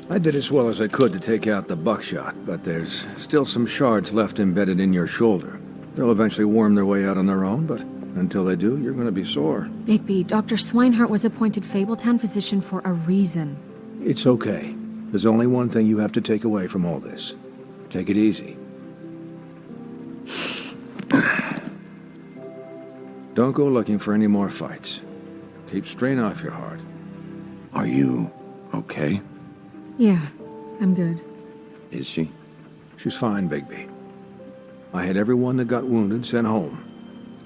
I did as well as I could to take out the buckshot, but there's still some shards left embedded in your shoulder. They'll eventually worm their way out on their own, but until they do, you're going to be sore. Bigby, Dr. Swinehart was appointed Fabletown physician for a reason. It's okay. There's only one thing you have to take away from all this. Take it easy. Don't go looking for any more fights. Keep strain off your heart. Are you okay? Yeah, I'm good. Is she? She's fine, Bigby. I had everyone that got wounded sent home.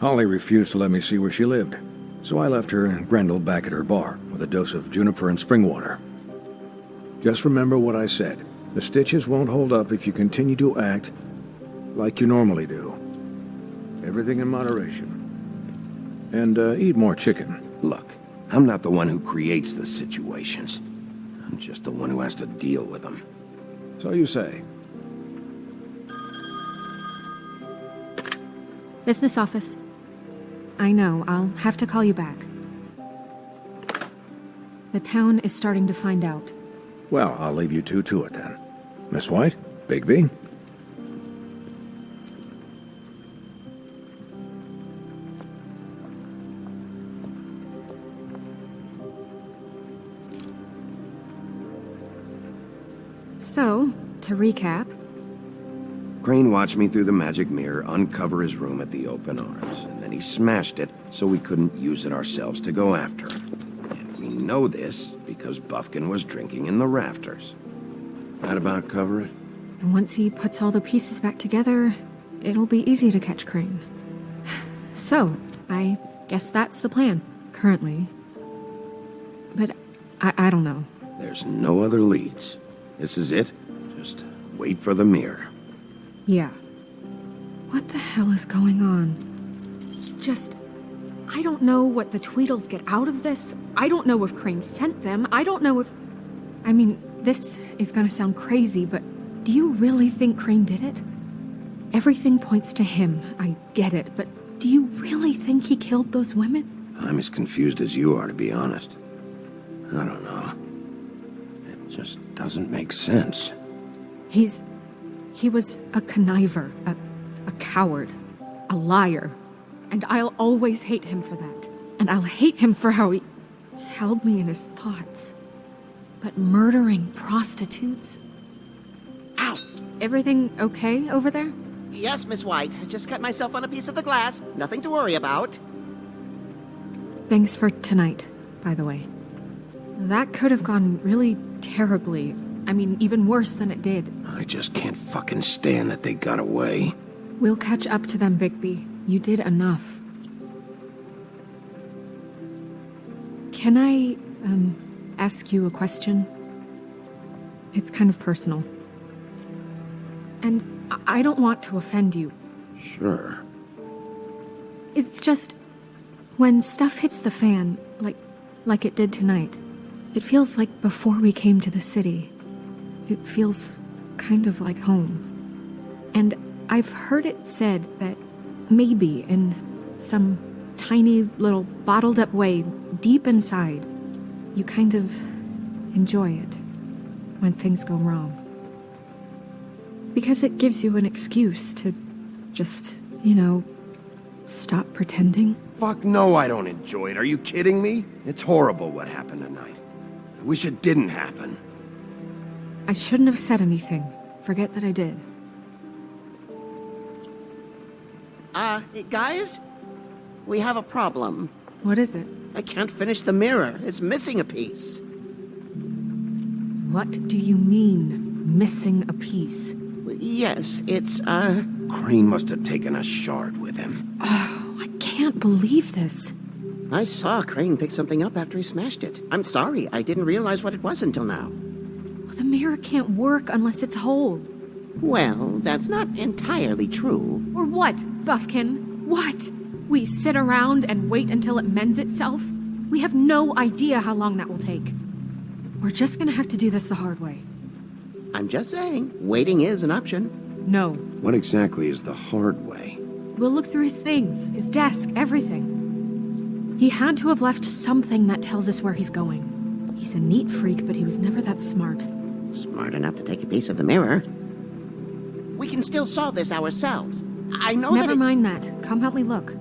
Holly refused to let me see where she lived, so I left her and Grendel back at her bar with a dose of juniper and spring water. Just remember what I said. The stitches won't hold up if you continue to act like you normally do. Everything in moderation. And eat more chicken. Look, I'm not the one who creates the situations. I'm just the one who has to deal with them. So you say. Business office. I know, I'll have to call you back. The town is starting to find out. Well, I'll leave you two to it then. Miss White, Bigby. So, to recap... Crane watched me through the magic mirror uncover his room at the Open Arms, and then he smashed it so we couldn't use it ourselves to go after him. And we know this because Buffkin was drinking in the rafters. That about cover it? And once he puts all the pieces back together, it'll be easy to catch Crane. So, I guess that's the plan, currently. But I don't know. There's no other leads. This is it. Just wait for the mirror. Yeah. What the hell is going on? I don't know what the Tweedles get out of this. I don't know if Crane sent them. I don't know if... I mean, this is gonna sound crazy, but do you really think Crane did it? Everything points to him, I get it, but do you really think he killed those women? I'm as confused as you are, to be honest. I don't know. It just doesn't make sense. He was a conniver, a coward, a liar. And I'll always hate him for that. And I'll hate him for how he held me in his thoughts. But murdering prostitutes? Ow! Everything okay over there? Yes, Miss White. I just cut myself on a piece of the glass. Nothing to worry about. Thanks for tonight, by the way. That could have gone really terribly. I mean, even worse than it did. I just can't fucking stand that they got away. We'll catch up to them, Bigby. You did enough. Can I, ask you a question? It's kind of personal. And I don't want to offend you. Sure. It's just... when stuff hits the fan, like it did tonight, it feels like before we came to the city. It feels kind of like home. And I've heard it said that maybe in some tiny little bottled up way deep inside, you kind of enjoy it when things go wrong. Because it gives you an excuse to just, stop pretending. Fuck no, I don't enjoy it. Are you kidding me? It's horrible what happened tonight. I wish it didn't happen. I shouldn't have said anything. Forget that I did. Guys? We have a problem. What is it? I can't finish the mirror. It's missing a piece. What do you mean, missing a piece? Yes, it's, Crane must have taken a shard with him. Oh, I can't believe this. I saw Crane pick something up after he smashed it. I'm sorry, I didn't realize what it was until now. Well, the mirror can't work unless it's whole. Well, that's not entirely true. Or what, Buffkin? What? We sit around and wait until it mends itself? We have no idea how long that will take. We're just gonna have to do this the hard way. I'm just saying, waiting is an option. No. What exactly is the hard way? We'll look through his things, his desk, everything. He had to have left something that tells us where he's going. He's a neat freak, but he was never that smart. Smart enough to take a piece of the mirror. We can still solve this ourselves. I know Never mind that. Come help me look.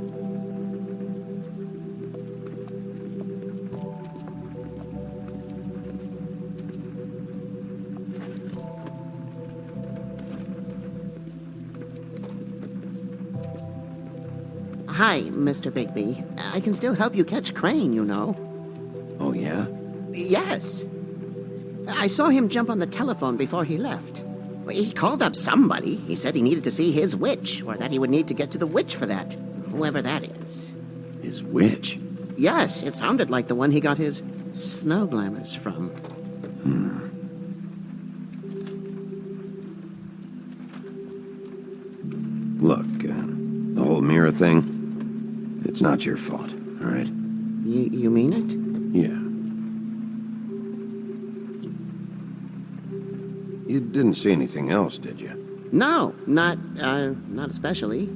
Hi, Mr. Bigby. I can still help you catch Crane, you know. Oh, yeah? Yes. I saw him jump on the telephone before he left. He called up somebody. He said he needed to see his witch, or that he would need to get to the witch for that. Whoever that is. His witch? Yes, it sounded like the one he got his snow glamours from. Look, the whole mirror thing, it's not your fault, all right? You mean it? Yeah. You didn't see anything else, did you? No, not especially.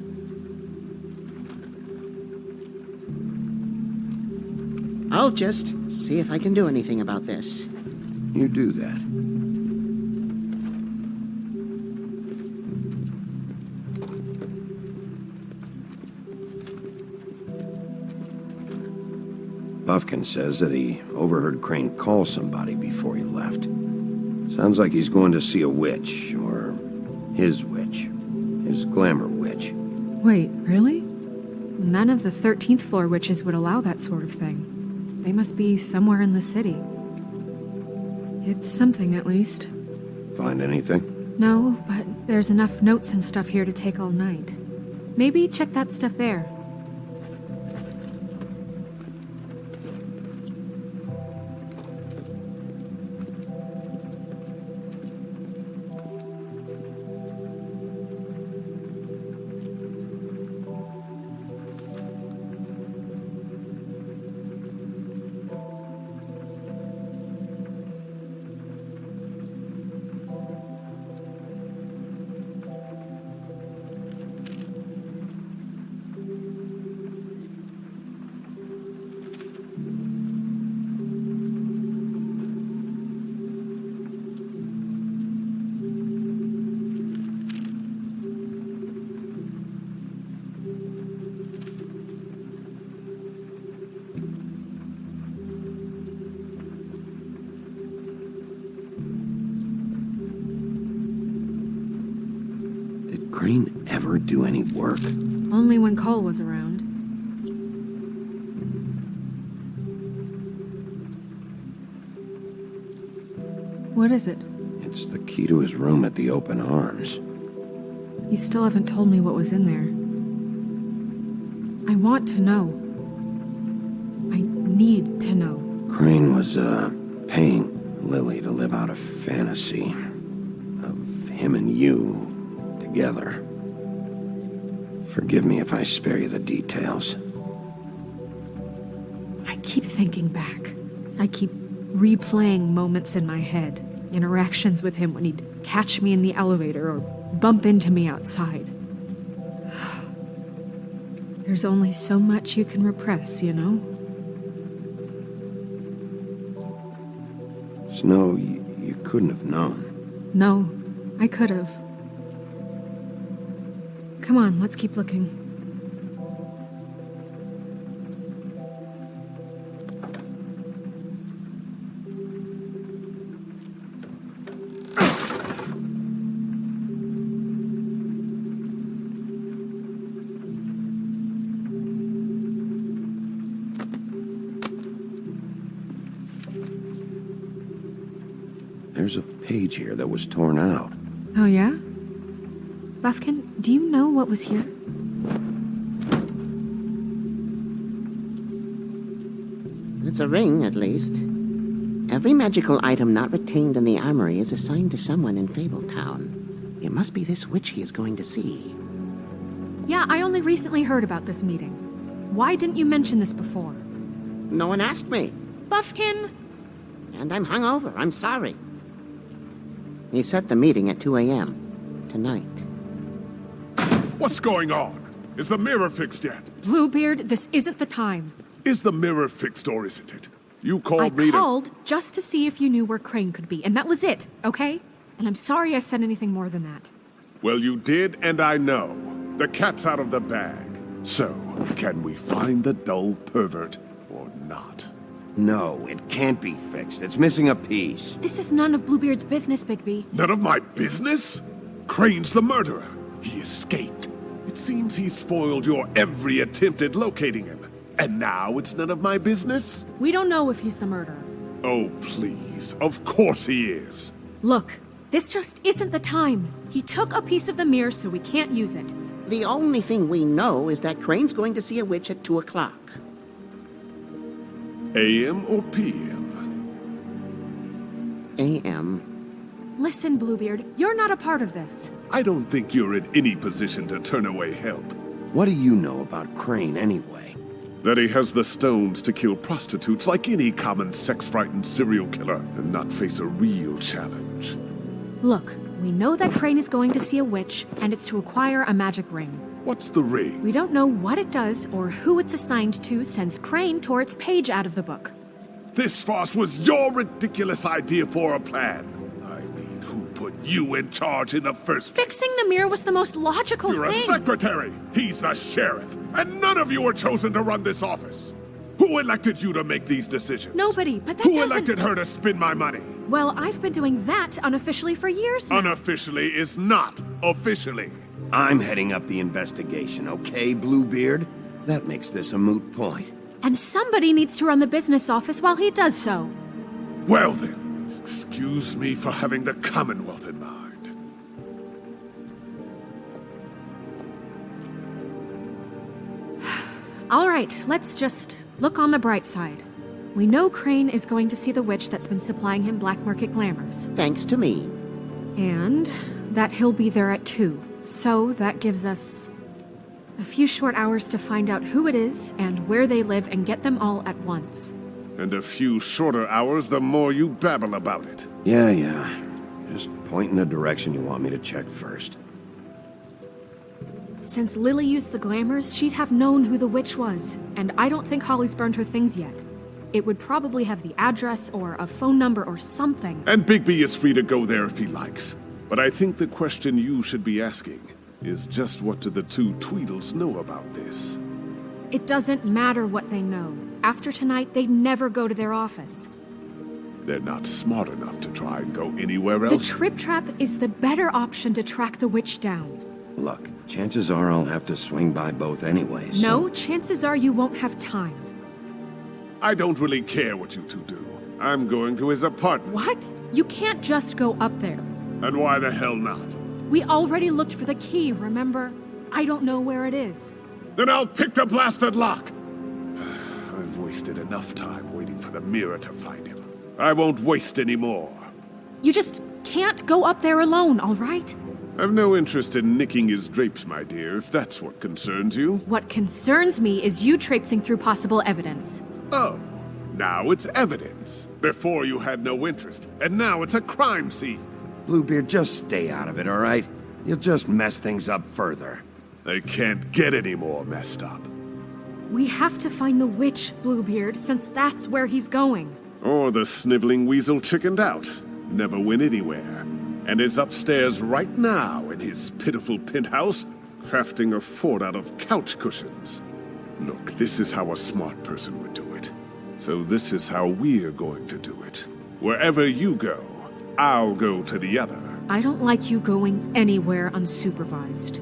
I'll just see if I can do anything about this. You do that. Buffkin says that he overheard Crane call somebody before he left. Sounds like he's going to see a witch, or his witch. His glamour witch. Wait, really? None of the 13th floor witches would allow that sort of thing. They must be somewhere in the city. It's something, at least. Find anything? No, but there's enough notes and stuff here to take all night. Maybe check that stuff there. Crane ever do any work? Only when Cole was around. What is it? It's the key to his room at the Open Arms. You still haven't told me what was in there. I want to know. I need to know. Crane was, paying Lily to live out a fantasy of him and you together. Forgive me if I spare you the details. I keep thinking back. I keep replaying moments in my head. Interactions with him when he'd catch me in the elevator or bump into me outside. There's only so much you can repress, you know? Snow, you couldn't have known. No, I could have. Come on, let's keep looking. There's a page here that was torn out. Oh, yeah? Buffkin, do you know what was here? It's a ring, at least. Every magical item not retained in the armory is assigned to someone in Fabletown. It must be this witch he is going to see. Yeah, I only recently heard about this meeting. Why didn't you mention this before? No one asked me. Buffkin! And I'm hungover. I'm sorry. He set the meeting at 2 a.m. tonight. What's going on? Is the mirror fixed yet? Bluebeard, this isn't the time. Is the mirror fixed or isn't it? You I called me to... called just to see if you knew where Crane could be, and that was it, okay? And I'm sorry I said anything more than that. Well, you did, and I know. The cat's out of the bag. So, can we find the dull pervert or not? No, it can't be fixed. It's missing a piece. This is none of Bluebeard's business, Bigby. None of my business? Crane's the murderer. He escaped. It seems he spoiled your every attempt at locating him. And now it's none of my business? We don't know if he's the murderer. Oh, please. Of course he is. Look, this just isn't the time. He took a piece of the mirror, so we can't use it. The only thing we know is that Crane's going to see a witch at 2 o'clock. AM or PM? A.M. Listen, Bluebeard, you're not a part of this. I don't think you're in any position to turn away help. What do you know about Crane anyway? That he has the stones to kill prostitutes like any common sex-frightened serial killer and not face a real challenge. Look, we know that Crane is going to see a witch, and it's to acquire a magic ring. What's the ring? We don't know what it does or who it's assigned to since Crane tore its page out of the book. This farce was your ridiculous idea for a plan. I mean, who put you in charge in the first place? Fixing the mirror was the most logical You're a thing. secretary. He's the sheriff. And none of you were chosen to run this office. Who elected you to make these decisions? Nobody, but that Who doesn't... elected her to spend my money? Well, I've been doing that unofficially for years now. Unofficially is not officially. I'm heading up the investigation, okay, Bluebeard? That makes this a moot point. And somebody needs to run the business office while he does so. Well then, excuse me for having the Commonwealth in mind. All right, let's just look on the bright side. We know Crane is going to see the witch that's been supplying him black market glamours. Thanks to me. And that he'll be there at 2. So that gives us a few short hours to find out who it is and where they live and get them all at once. And a few shorter hours the more you babble about it. Yeah. Just point in the direction you want me to check first. Since Lily used the glamours, she'd have known who the witch was, and I don't think Holly's burned her things yet. It would probably have the address or a phone number or something. And Bigby is free to go there if he likes. But I think the question you should be asking is just what do the two Tweedles know about this? It doesn't matter what they know. After tonight, they'd never go to their office. They're not smart enough to try and go anywhere The else. Trip Trap is the better option to track the witch down. Look, chances are I'll have to swing by both anyways. No, chances are you won't have time. I don't really care what you two do. I'm going to his apartment. What? You can't just go up there. And why the hell not? We already looked for the key, remember? I don't know where it is. Then I'll pick the blasted lock! I've wasted enough time waiting for the mirror to find him. I won't waste any more. You just can't go up there alone, all right? I've no interest in nicking his drapes, my dear, if that's what concerns you. What concerns me is you traipsing through possible evidence. Oh, now it's evidence. Before you had no interest, and now it's a crime scene. Bluebeard, just stay out of it, all right? You'll just mess things up further. They can't get any more messed up. We have to find the witch, Bluebeard, since that's where he's going. Or the sniveling weasel chickened out. Never went anywhere. And is upstairs right now in his pitiful penthouse, crafting a fort out of couch cushions. Look, this is how a smart person would do it. So this is how we're going to do it. Wherever you go, I'll go to the other. I don't like you going anywhere unsupervised.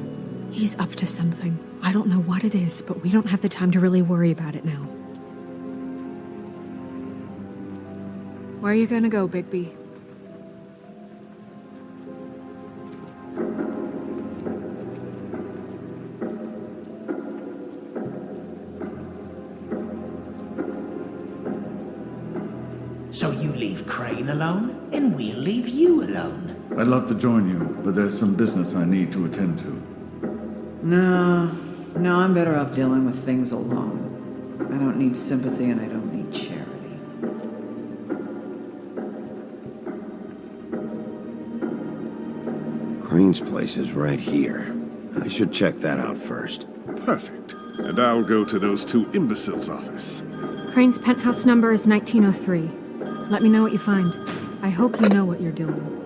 He's up to something. I don't know what it is, but we don't have the time to really worry about it now. Where are you gonna go, Bigby? So you leave Crane alone, and we'll leave you alone. I'd love to join you, but there's some business I need to attend to. No, I'm better off dealing with things alone. I don't need sympathy and I don't need charity. Crane's place is right here. I should check that out first. Perfect. And I'll go to those two imbeciles' office. Crane's penthouse number is 1903. Let me know what you find. I hope you know what you're doing.